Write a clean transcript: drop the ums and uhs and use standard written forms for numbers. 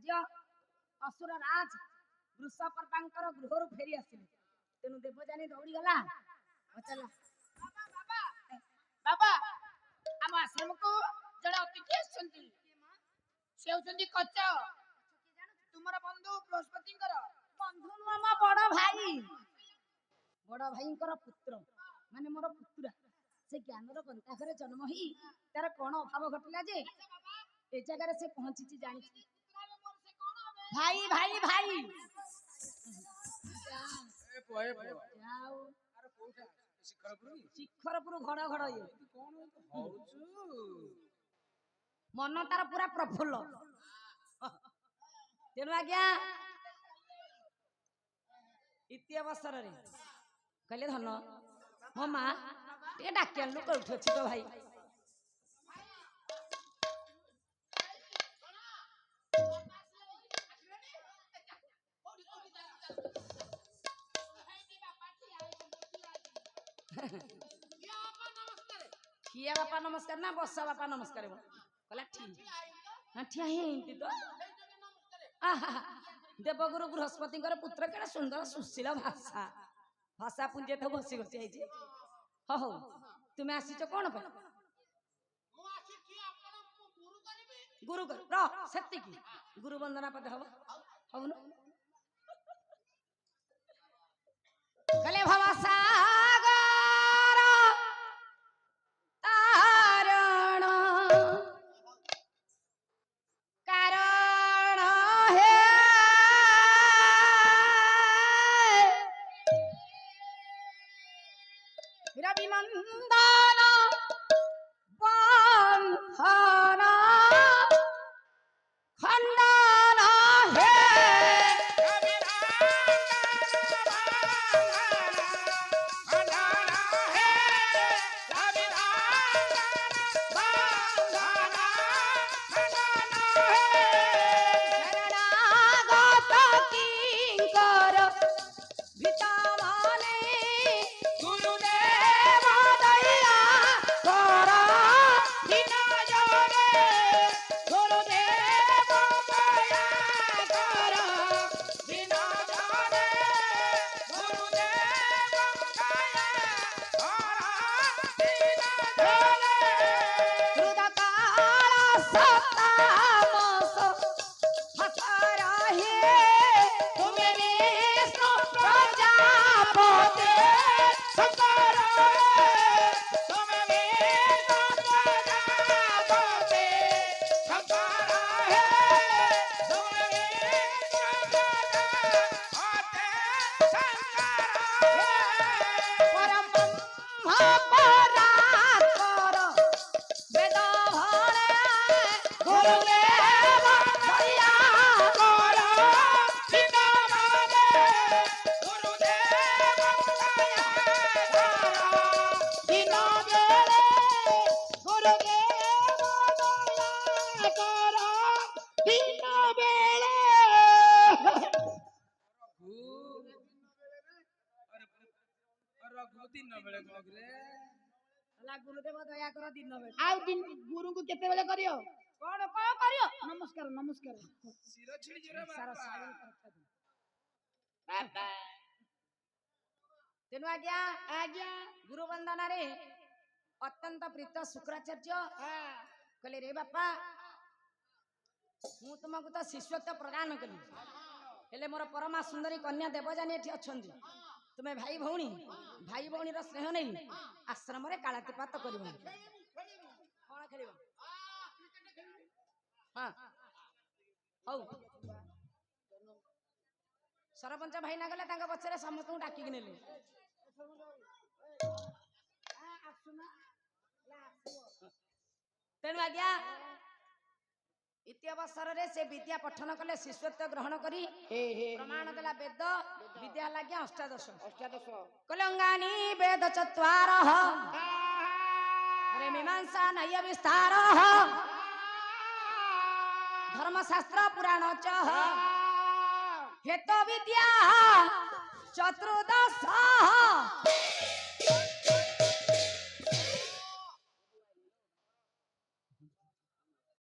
शुक्राचार्य असुर राज वृषपर्वांकर गृहरु फेरी आसिले तेनु देवजानी दौड़ी गला चला बाबा हम आश्रम को जड़ा अतिथि आछंती से होचंती कच्च तुमरा बंधु बृहस्पतिंकर बंधु नुआ बड़ भाईंकर पुत्र माने मोर पुत्रा से ज्ञानर गंताघरे जन्म ही तार कोन अभाव घटला जे ए जगह से पहुंची जानी भाई भाई भाई ए पोए जाओ अरे कोठा शिखरपुर घड़ घड़ ये कोन होउचु मन तार पूरा प्रफुल्ल तेनु आज्ञा इति अवसर रे कहले धन मो मां टे डाकिया लोक उठी अछि तो भाई ठिया बापा नमस्कार ना बसा बापा नमस्कार कहला ठीक हां ठिया ही तो देवगुरु बृहस्पति पुत्र केड़ा सुंदर सुशील भाषा भाषा पुंजे तो बसी बसी आइछि हो तुमे आसीच कोन पे गुरु कर र सेति की गुरु वंदना पद हो न कले भवसागर तारण कारण हे रविनंदन बंधन खंडन हे गुरुदेव दया कर दिन बेले आ गुरु को केते बेले करियो कोन को करियो नमस्कार नमस्कार सिर छिड़ी जरा सारा बाबा साइन बाबा तेनु आज्ञा गुरु वंदना रे अत्यंत प्रीत शुक्राचार्य कहले रे बापा मु तुमको तो शिष्यत्व प्रदान कली हेले मोर परमा सुंदरी कन्या देवजानी एठी अछंदी तुम्हें भाई भौणी स्नेह नहीं आश्रम रे कालातिपात करिबो कोन खेलिबो हां हौ सरपंच भाई ना गले तांगा बच्चे समस्त डाकी नेले तेनु आज्ञा इति अवसर रे से विद्या पठन कले शिष्यत्व ग्रहण करी प्रमाण देला वेद विद्या लाग्या अष्टादश कलंगानी वेद चत्वारः अरे मीमांसा नय विस्तारः धर्मशास्त्र पुराण च हेतु विद्या चतुर्दश